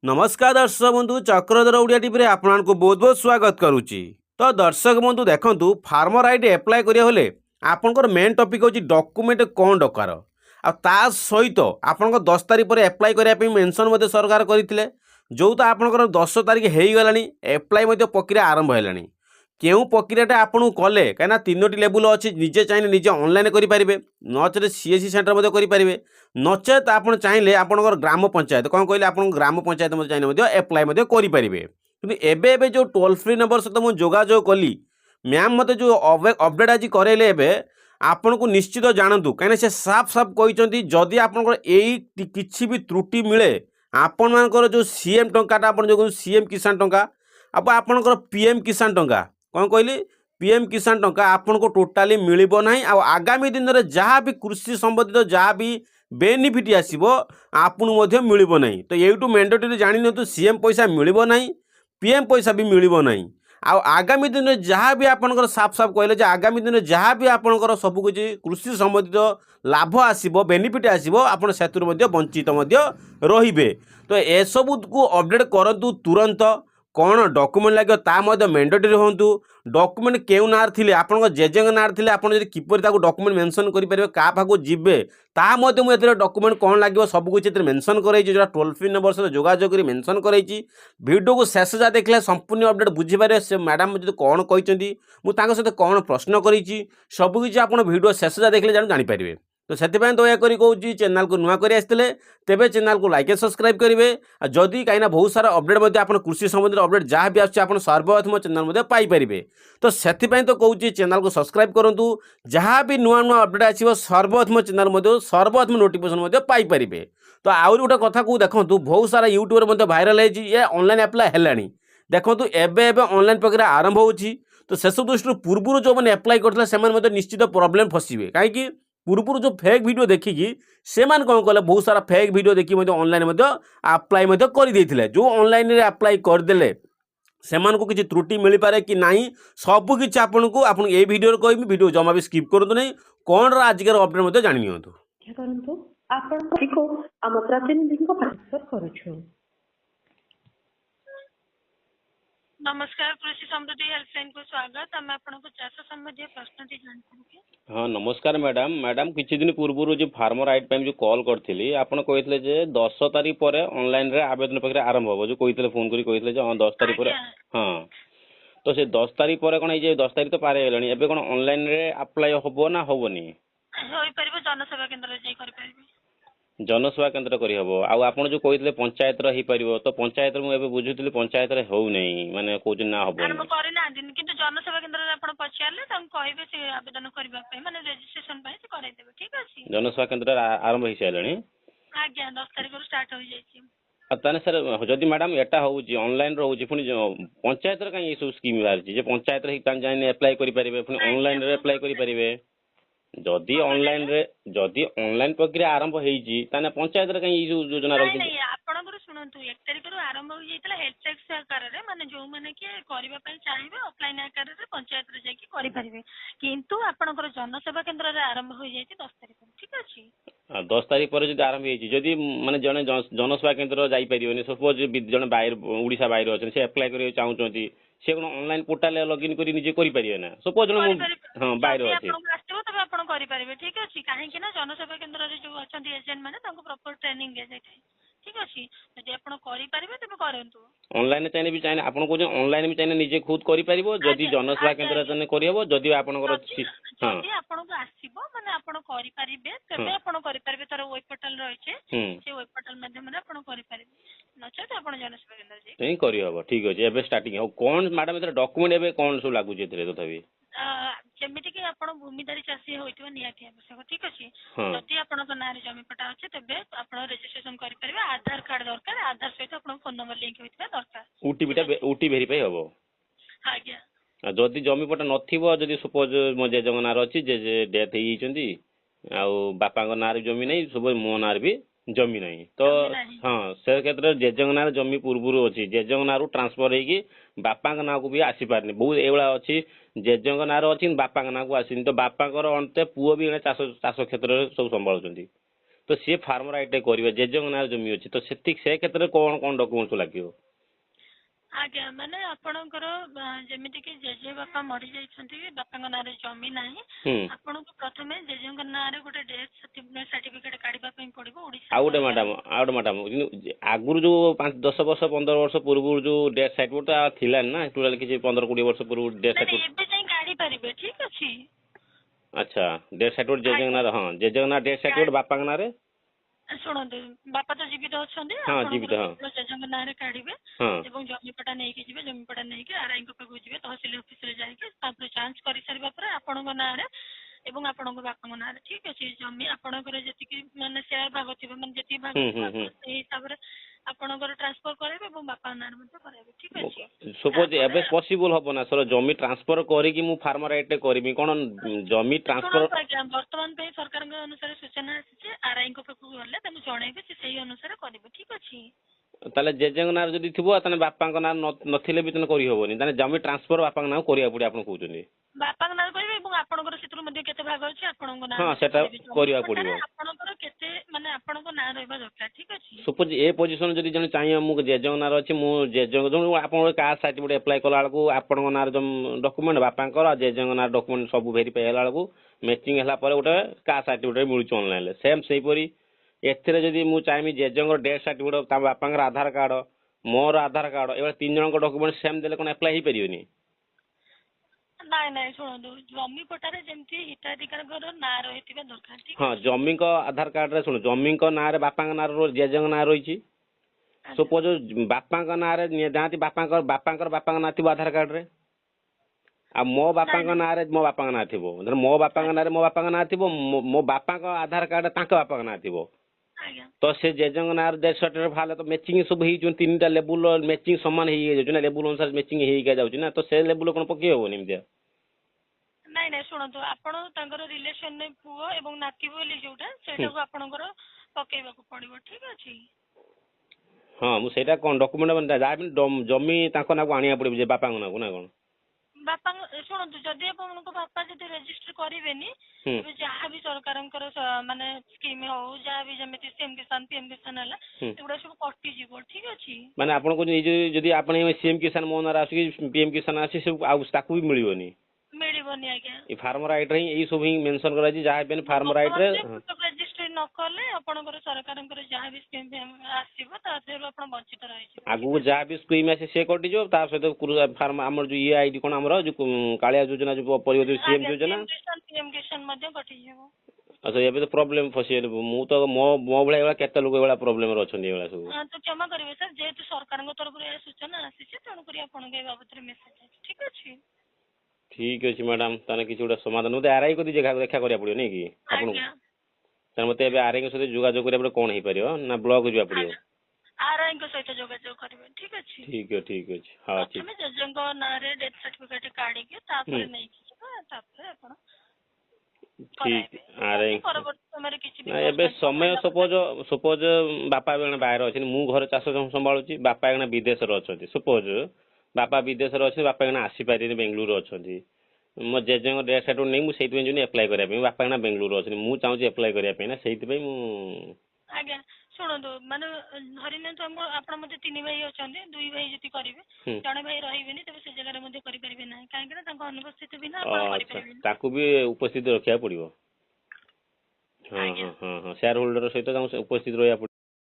नमस्कार दर्शक बंधु चक्रधर ओडिया टीवी रे आपको बहुत बहुत स्वागत करुच्ची। तो दर्शक बंधु देखंतु फार्मर आईडी अप्लाई करिया होले आपनकर मेन टॉपिक होची डॉक्यूमेंट कोन दरकार आ ता सहित आपनकर 10 तारिख पर अप्लाई करिया पे मेंशन मध्ये सरकार करथिले जो तो आपनकर 10 तारिख हेई गलानी अप्लाई मध्ये प्रक्रिया आरंभ हेलानी केउ प्रक्रियाटा आपन कले कहीं तीनोटी लेवल अच्छी निजे चाहिए निजे ऑनलाइन करेंगे नचे सीएससी सेंटर करेंगे नचेत आप चाहिए आपंकर ग्राम पंचायत कौन कहले आप ग्राम पंचायत चाहिए एप्लाय करेंगे कि एबे जो टोल फ्री नंबर सहित मुझे जोगाजोग कली मैम मत जो अपडेट आज करेले आपन को निश्चित जानतु कहीं से साफ साफ कहते जदि आपंकर यही किसी भी त्रुटि मिले आपण मानकर जो सीएम टंका जो सीएम किसान टंका अब आपंकर पीएम किसान टंका कौन कहली पीएम किसान टंका आपन को टोटाली मिलिबो नाही आ आगामी दिन में जहाँ भी कृषि संबंधित जहाँ भी बेनिफिट आसीबो आपन मध्ये मिलिबो नाही। तो एटू मैंडेटरी जानि नतु सीएम पैसा मिलिबो नाही पीएम पैसा भी मिलिबो नाही आ आगामी दिन में जहाँ भी आपनकर साफ साफ कहले आगामी दिन में जहाँ भी आपनकर सब कुछ कृषि संबंधित लाभ आसीबो बेनिफिट आसीबो आपन सेतुर मध्ये वंचित मध्ये रहिबे। तो ए सब को अपडेट करंतु तुरंत कौन डॉक्यूमेंट लगे ता मैंडेटरी होंतु डॉक्यूमेंट केउ नार थिले आपन जेजेंग नार थिले आपन जदि किपर ताको डॉक्यूमेंट मेंशन करि परिबे का भागो जिबे ता मु एथरे डॉक्यूमेंट कौन लगे सब कुछ एथरे मेंशन करैछि जो टोल फ्री नंबर से जोगाजोग करी मेंशन करैछि वीडियो को शेष जा देखले संपूर्ण अपडेट बुझी पारे से मैडम जदि कौन कहचंती मु ताको सहित कौन प्रश्न करिछि सब कुछ आपन वीडियो शेष जा देखले जानि पारिबे। तो से दयाकोरी कहूँ चैनल को नुआ करी आसते तेबे चैनल को लाइक सब्सक्राइब करेंगे जदि कहीं बहुत सारा अपडेट आप कृषि संबंधी अपडेट जहाँ भी आसान सर्वप्रथम चैनल में पाइपर। तो से तो कहूँ चैनल को सब्सक्राइब करूँ जहाँ भी नुआ नुआ अपडेट आसो सर्वप्रथम चैनल सर्वप्रथम नोटिफिकेशन पाइपर। तो आउरी गोटे कथा को देखो बहुत सारा यूट्यूब भाइराल ये ऑनलाइन अप्लाई है देखो एवं ऑनलाइन प्रक्रिया आरंभ होची। तो से सब दृष्टि पूर्व जो मैंने अप्लाई करते निश्चित प्रोब्लेम फसवे कहीं पूर्व जो फेक वीडियो देखिकी से कौन कले बहुत सारा फेक वीडियो देखी ऑनलाइन अप्लाई कर जो ऑनलाइन रे अप्लाई करदे से किसी त्रुटि मिल पारे कि नहीं सबकि आपन को आप वीडियो कह वीडियो जमा भी स्किप करूँ नहीं कौन आजिकार अपडेट जान नियंतु नमस्कार कृषि समृद्धि हेल्पलाइन को स्वागत आम आपको चाष संबंधी प्रश्न जानते। हाँ नमस्कार मैडम मैडम किसी दिन पूर्व जो फार्मर आइट जो कॉल करी आपन कहते जे 10 तारिख पर ऑनलाइन रे आवेदन प्रक्रिया आरंभ हो जो कहते फोन करी कहते हाँ 10 तारिख पर हाँ तो से 10 तारिख पर कौन ये 10 तारिख तो पार होगा एवं कौन ऑनलाइन रे अप्लाई हम ना हेनी जनसेवा केन्द्र जनसेवा केन्द्र करहब आप जो कहते पंचायत हो पार तो पंचायत मुझे बुझुली पंचायत हो माने कौन ना हम जनसेवा केन्द्र पचारे कहे आवेदन करने रेजिस्ट्रेशन ठीक अच्छे जनसेवा केन्द्र आरंभ हो सारे आज्ञा 10 तारिख स्टार्ट हो जाए। ताने सर जदि मैडम एटा होउची ऑनलाइन रोउची पुनी पंचायत रे काई सब स्कीम बाहरची जे पंचायत रे तान जाने अप्लाई करि परिबे पुनी ऑनलाइन रे अप्लाई करि परिबे जदि ऑनलाइन प्रक्रिया आरंभ हेइची ताने पंचायत रे काई योजना रखी नहीं आपनकर सुनंतु 1 तारिख रु आरंभ हो जाइतला हेल्थ टैक्स आकार रे माने जो माने के करबा पई चाहिबे ऑफलाइन आकार रे पंचायत रे जाकी करि परिबे किंतु आपनकर जनसेवा केन्द्र रे आरंभ हो जाइती 10 तारिख ठीक अछि 10 तारिख पर जदि आरंभ हेइची जदि माने जने जनसेवा केन्द्र जाई परिबेनी सपोज जने बाहर ओडिसा बाहर अछन से अप्लाई करियो चाहउचंती से कोन ऑनलाइन पोर्टल लॉगिन करी निजे करि परिबे ना सपोज हां बाहर अछि तबे आपण करि परिबे ठीक अछि काहे कि ना जनसेवा केन्द्र रे जो अछंती एजेंट माने तांको प्रॉपर ट्रेनिंग दे जाय ठीक अछि यदि आपण करि परिबे तबे करंतु ऑनलाइन चाहिए भी चाहिए आपन को ऑनलाइन भी चाहिए निजे खुद करि परिबो जदि जनसेवा केन्द्र जने करियबो जदि आपनकर हां जदि आपण को आसीबो माने आपण करि परिबे तबे आपण करि परिबे तार वेब पोर्टल रहिछे से वेब पोर्टल माध्यम रे आपण करि परिबे नचे त आपण जनसेवा केन्द्र जे नहीं करि हबो ठीक अछि एबे स्टार्टिंग हो कोन मैडम एतर डॉक्यूमेंट एबे कोन सब लागु जे तरे तथाबी जेमिति कि आपण भूमिधारी चाषी होइतबा नियाठी आवश्यक ठीक अछि जदि आपण को नारी जमी पटा अछि तबे आपण रजिस्ट्रेशन करि परिबे आधार कार्ड दरकार आधार सहित आपण फोन नंबर लिंक होइतबा दरकार ओटी वेरीफाई हबो आज्ञा जदि जमी पटा नथिबो जदि सपोज मो जे जंगनार अछि जे डेथ हेइ छंती आ बापा को नार जमी नहीं सब मो नार भी जमी नहीं तो हाँ से क्षेत्र जेजंगनार जमी पूर्व अच्छी जेजंगनारू ट्रांसफर होगी बापा ना को भी आसी पारनी बहुत एभा अच्छी जेजंगनार अच्छी बापा ना को आसनी तो बापा अंते पुओ भी चाष क्षेत्र में सब संभालुं ତ ସିଏ ଫାର୍ମ ରାଇଟ୍ କରିବେ ଜେଜେଙ୍କ ନାଁରେ ଜମି ଅଛି ତ ସେ କ୍ଷେତ୍ରରେ କଣ କଣ ଡକୁମେଣ୍ଟ ଲାଗିବ? ଆଜ୍ଞା ମାନେ ଆପଣଙ୍କର ଯେମିତି କି ଜେଜେ ବାପା ମରି ଯାଇଛନ୍ତି ବାପାଙ୍କ ନାଁରେ ଜମି ନାହିଁ ହୁଁ ଆପଣଙ୍କୁ ପ୍ରଥମେ ଜେଜେଙ୍କ ନାଁରେ ଗୋଟେ ଡେଥ୍ ସାର୍ଟିଫିକେଟ କାଢିବା ପାଇଁ ପଡିବ ଓଡିଶା ଆଉ ଗୋଟେ ସରକାର। ମ୍ୟାଡାମ ଆଗରୁ ଯୋଉ 10 ବର୍ଷ 15 ବର୍ଷ ପୂର୍ବରୁ ଯୋଉ ଡେଥ୍ ସାର୍ଟିଫିକେଟ ଥିଲାନି ନା ଟୋଟାଲ କିଛି 15-20 ବର୍ଷ ପୂର୍ବରୁ ଡେଥ୍ ନାଇଁ ସାର୍ଟିଫିକେଟ। ଏବେ ଯାଇ କାଢି ପାରିବେ ଠିକ ଅଛି। ଆଚ୍ଛା ଡେଥ୍ ସାର୍ଟିଫିକେଟ ଜେଜେଙ୍କ ଆଜ୍ଞା ନାଁରେ ହଁ ଜେଜେଙ୍କ ନାଁ ଡେଥ୍ ସାର୍ଟିଫିକେଟ ବାପାଙ୍କ ନାଁରେ ଶୁଣନ୍ତୁ ବାପା ତ ଜୀବିତ ଅଛନ୍ତି ହଁ ଜୀବିତ ଆପଣଙ୍କର ହଁ କେବଳ ଜେଜେଙ୍କ ନାଁରେ କାଢିବେ ହଁ ଏବଂ ଜମିପଟା ନେଇକି ଯିବେ ଜମିପଟା ନେଇକି ଆର୍ଆଇଙ୍କ ପାଖକୁ ଯିବେ ତହସିଲ ଅଫିସରେ ଯାଇକି ତାପରେ ଯାଞ୍ଚ କରିସାରିବା ପରେ ଆପଣଙ୍କ ନାଁରେ ଏବଂ ଆପଣଙ୍କ ବାପାଙ୍କ ନାଁରେ ଠିକ ଅଛି ଜମି ଆପଣଙ୍କର ଯେତିକି ମାନେ ସେୟାର ଭାଗ ଥିବ ମାନେ ଯେତିକି ଭାଗ ଥିବ ହୁଁ ଆପଣ ସେଇ ହିସାବରେ ଆପଣଙ୍କର ଟ୍ରାନ୍ସଫର କରାଇବେ ଏବଂ ବାପାଙ୍କ ନାଁରେ ମଧ୍ୟ କରାଇବେ ଠିକ ଅଛି। ସପୋଜ ତାପରେ ଏବେ ପସିବଲ ହବ ନା ସର ଜମି ଟ୍ରାନ୍ସଫର କରିକି ମୁଁ ଫାର୍ମ ରାଇଟ୍ କରିବି କଣ ଜମି ଟ୍ରାନ୍ସଫର? ଶୁଣନ୍ତୁ ଆଜ୍ଞା ବର୍ତ୍ତମାନ ପାଇଁ ସରକାରଙ୍କ ଅନୁସାରେ ସୂଚନା ଆସିଛି ଆର୍ଆଇଙ୍କ ପାଖକୁ ଗଲେ ତାଙ୍କୁ ଜଣେଇବେ ସେ ସେଇ ଅନୁସାରେ କରିବେ ଠିକ ଅଛି। ତାହେଲେ ଜେଜେଙ୍କ ନାଁରେ ଯଦି ଥିବ ତାହେଲେ ବାପାଙ୍କ ନାଁ ନଥିଲେ ବି ତାହେଲେ କରିହବନି ତାହେଲେ ଜମି ଟ୍ରାନ୍ସଫର ବାପାଙ୍କ ନାଁ କରିବାକୁ ପଡିବ ଆପଣ କହୁଛନ୍ତି? ବାପାଙ୍କ ନାଁ କରିବେ ଏବଂ ଆପଣଙ୍କର ସେଥିରୁ ମଧ୍ୟ କେତେ ଭାଗ ଅଛି ଆପଣଙ୍କ ନାଁ ହଁ ମଧ୍ୟ ସେଟା କରିବେ ଜମି କରିବାକୁ ପଟାରେ ପଡିବ। ଆପଣଙ୍କର କେତେ ମାନେ ଆପଣଙ୍କ ନାଁ ରହିବା ଦରକାର ଠିକ ଅଛି। ସପୋଜ ଏ ପୋଜିସନ ଯଦି ଜଣେ ଚାହିଁବ ମୁଁ ଜେଜେଙ୍କ ନାଁରେ ଅଛି ମୁଁ ଜେଜେଙ୍କ ଆପଣଙ୍କ କାଷ୍ଟ ସାର୍ଟିଫିକେଟ ଆପ୍ଲାଏ କଲା ବେଳକୁ ଆପଣଙ୍କ ନାଁରେ ଡକୁମେଣ୍ଟ ବାପାଙ୍କର ଆଉ ଜେଜେଙ୍କ ନାଁରେ ଡକୁମେଣ୍ଟ ସବୁ ଭେରିଫାଇ ହେଲା ବେଳକୁ ମ୍ୟାଚିଂ ହେଲା ପରେ ଗୋଟେ କାଷ୍ଟ ସାର୍ଟିଫିକେଟ ମିଳୁଛି ଅନଲାଇନରେ ସେମ୍ ସେଇପରି ଏଥିରେ ଯଦି ମୁଁ ଚାହିଁବି ଜେଜେଙ୍କର ଡେଥ୍ ସାର୍ଟିଫିକେଟ ତା ବାପାଙ୍କର ଆଧାର କାର୍ଡ ମୋର ଆଧାର କାର୍ଡ ଏଭଳି 3 ଜଣଙ୍କ ଡକୁମେଣ୍ଟ ସେମ୍ ଦେଲେ କଣ ଆପ୍ଲାଏ ହେଇପାରିବନି? ନାଇଁ ନାଇଁ ଶୁଣନ୍ତୁ ଜମି ପଟାରେ ଯେମିତି ହିତାଧିକାରୀଙ୍କର ନାଁ ରହିଥିବା ଦରକାର ଠିକ ହଁ ଅଛି। ଜମିଙ୍କ ଆଧାର କାର୍ଡରେ ଶୁଣ ଜମିଙ୍କ ନାଁରେ ବାପାଙ୍କ ନାଁରେ ଜେଜେଙ୍କ ନାଁ ରହିଛି ଆଜ୍ଞା ସପୋଜ ବାପାଙ୍କ ନାଁରେ ଯାଆନ୍ତି ବାପାଙ୍କ ନାଁ ଥିବ ଆଧାର କାର୍ଡରେ ଆଉ ମୋ ନାଇଁ ବାପାଙ୍କ ନାଇଁ ନାଁରେ ମୋ ବାପାଙ୍କ ନାଁ ଥିବ ମୋ ବାପାଙ୍କ ଆଜ୍ଞା ନାଁରେ ମୋ ବାପାଙ୍କ ନାଁ ଥିବ ମୋ ବାପାଙ୍କ ଆଧାର କାର୍ଡ ତାଙ୍କ ବାପାଙ୍କ ନାଁ ଥିବ ଆଜ୍ଞା ତ ସେ ଜେଜେଙ୍କ ନାଁରେ ଡେଥ୍ ସାର୍ଟିଫିକେଟ ବାହାରିଲେ ତ ମ୍ୟାଚିଂ ସବୁ ହେଇଯାଉଛି ତିନିଟା ଲେବୁଲ ମ୍ୟାଚିଂ ସମାନ ହେଇଯାଉଛି ନା ଲେବୁଲ ଅନୁସାରେ ମ୍ୟାଚିଂ ହେଇକା ଯାଉଛି ନା ତ ସେ ଲେବୁଲ କଣ ପକେଇ ହବନି ଏମିତିଆ? ନାଇଁ ନାଇଁ ଶୁଣନ୍ତୁ ଆପଣ ତାଙ୍କର ରିଲେସନରେ ପୁଅ ଏବଂ ନାତି ବୋଲି ଯୋଉଟା ସେଇଟାକୁ ଆପଣଙ୍କର ପକେଇବାକୁ ପଡିବ ଠିକ ଅଛି। ହଁ ମୁଁ ସେଇଟା କଣ ଡକୁମେଣ୍ଟ ଯାହା ବି ଜମି ତାଙ୍କ ନାଁକୁ ଆଣିବାକୁ ପଡିବ ଯେ ବାପାଙ୍କ ନାଁକୁ ନା କଣ? ବାପାଙ୍କ ଶୁଣନ୍ତୁ ଯଦି ଆପଣଙ୍କ ବାପା ଯଦି ରେଜିଷ୍ଟର କରିବେନି ହୁଁ ତେବେ ଯାହା ବି ସରକାରଙ୍କର ମାନେ ସ୍କିମ ହଉ ଯାହା ବି ଯେମିତି ସିଏମ କିଷାନ ପିଏମ କିଷାନ ହେଲା ହୁଁ ଏଗୁଡା ସବୁ କଟିଯିବ ଠିକ ଅଛି। ମାନେ ଆପଣ କହୁଛନ୍ତି ଯଦି ଆପଣ ସିଏମ କିଷାନ ମୋ ନାଁରେ ଆସିକି ପିଏମ କିଷାନ ଆସି ସବୁ ଆଉ ତାକୁ ବି ମିଳିବନି? ମିଳିବନି ଆଜ୍ଞା। ଏଇ ଫାର୍ମ ରାଇଟ୍ ରେ ହିଁ ଏଇ ସବୁ ହିଁ ମେନସନ କରାଯାଇଛି ଯାହା ବି ଫାର୍ମ ରାଇଟ୍ ରେ ରେଜିଷ୍ଟ୍ରି ନ କଲେ ଆପଣଙ୍କର ସରକାରଙ୍କର ଯାହା ବି ସ୍କିମ ଆସିବ ତା ଦେହରୁ ଆପଣ ବଞ୍ଚିତ ରହିଯିବେ ଠିକ ଆଗକୁ ଅଛି। ଯାହା ବି ସ୍କିମ୍ ଆସେ ସେ କଟିଯିବ ତା ସହିତ ଫାର୍ମ ଆମର ଯୋଉ ଇଏ ଆଇଡି କଣ ଆମର ଯୋଉ କାଳିଆ ଯୋଜନା ଯୋଉ ପରିବ ସିଏମ ଆଜ୍ଞା ଯୋଜନା ପିଏମ କିଷାନ ମଧ୍ୟ କଟିଯିବ। ଆଚ୍ଛା ଏବେ ତ ପ୍ରୋବ୍ଲେମ ଫସିଗଲି ମୁଁ ତ ମୋ ଭଳିଆ ଏଭଳିଆ କେତେ ଲୋକ ଏଭଳିଆ ପ୍ରୋବ୍ଲେମରେ ଅଛନ୍ତି ଏଭଳିଆ ସବୁ। ତ କ୍ଷମା କରିବେ ସାର୍ ଯେହେତୁ ସରକାରଙ୍କ ତରଫରୁ ଏହା ସୂଚନା ଆସିଛି ତେଣୁକରି ଆପଣଙ୍କ ଏ ବାବଦରେ ମେସେଜ ଅଛି ଠିକ ଅଛି। ଠିକ ଅଛି ମ୍ୟାଡାମ ତାହେଲେ କିଛି ଗୋଟେ ସମାଧାନ ମତେ ଆରଆଇ କୁ ଦେଖା କରିବାକୁ ପଡିବ ନାଇଁ କି ଆପଣଙ୍କୁ? ଆଜ୍ଞା ତାହେଲେ ମତେ ଏବେ ଆରଆଇଙ୍କ ସହିତ ଯୋଗାଯୋଗ କରିବା ପରେ କଣ ହେଇପାରିବ ନା ବ୍ଲକ ଯିବାକୁ ପଡିବ? ଆଜ୍ଞା ଆର୍ଆଇଙ୍କ ସହିତ ଯୋଗାଯୋଗ କରିବେ ଠିକ ଅଛି। ଠିକ ଅଛି ହଁ ଠିକ ପ୍ରଥମେ ଜେଜେଙ୍କ ନାଁରେ ଡେଥ୍ ସାର୍ଟିଫିକେଟ କାଢିକି ହୁଁ ତାପରେ ନେଇକି ଯିବେ ତାପରେ ଆପଣ ଠିକ କରାଇବେ ଯଦି ଆରଆଇ ପରବର୍ତ୍ତୀ ସମୟରେ କିଛି ବି ନା ପ୍ରଶ୍ନ ଏବେ ଥିବ ସମୟ କହିଲା ପରେ ସପୋଜ ବାପା ଏବେ ବାହାରେ ଅଛନ୍ତି ମୁଁ ଘରେ ଚାଷ ସମ୍ଭାଳୁଛି ବାପା ଏଇନା ବିଦେଶରେ ଅଛନ୍ତି ସପୋଜ ବାପା ବିଦେଶରେ ଅଛନ୍ତି ବାପା ଏଇନା ଆସିପାରିବେନି ବେଙ୍ଗଲୁରୁ ଅଛନ୍ତି ମୋ ଜେଜେଙ୍କ ଡେଥ୍ ସାର୍ଟିଫିକେଟ ନେଇ ମୁଁ ସେଇଥିପାଇଁ ଯିବି ଆପ୍ଲାଏ କରିବା ପାଇଁ ବାପା ଏଇନା ବେଙ୍ଗଲୁରୁ ଅଛନ୍ତି ମୁଁ ଚାହୁଁଛି ଆପ୍ଲାଏ କରିବା ପାଇଁ ନା ସେଇଥିପାଇଁ ମୁଁ ଆଜ୍ଞା ଶୁଣନ୍ତୁ ମାନେ ଧରି ନିଅନ୍ତୁ ଆପଣ ମଧ୍ୟ 3 ଭାଇ ଅଛନ୍ତି 2 ଭାଇ ଯଦି କରିବେ ହୁଁ ଜଣେ ଭାଇ ରହିବେନି ତେବେ ସେ ଜାଗାରେ ମଧ୍ୟ କରିପାରିବେ ନାହିଁ କାହିଁକି ନା ତାଙ୍କ ଅନୁପସ୍ଥିତି ବିନା ଆପଣ ଆଚ୍ଛା କରିପାରିବେନି। ତାକୁ ବି ଉପସ୍ଥିତ ରଖିବାକୁ ପଡିବ। ହଁ ଆଜ୍ଞା ସେୟାର ହୋଲ୍ଡର ସହିତ ତାଙ୍କୁ ଉପସ୍ଥିତ ରହିବାକୁ ପଡିବ।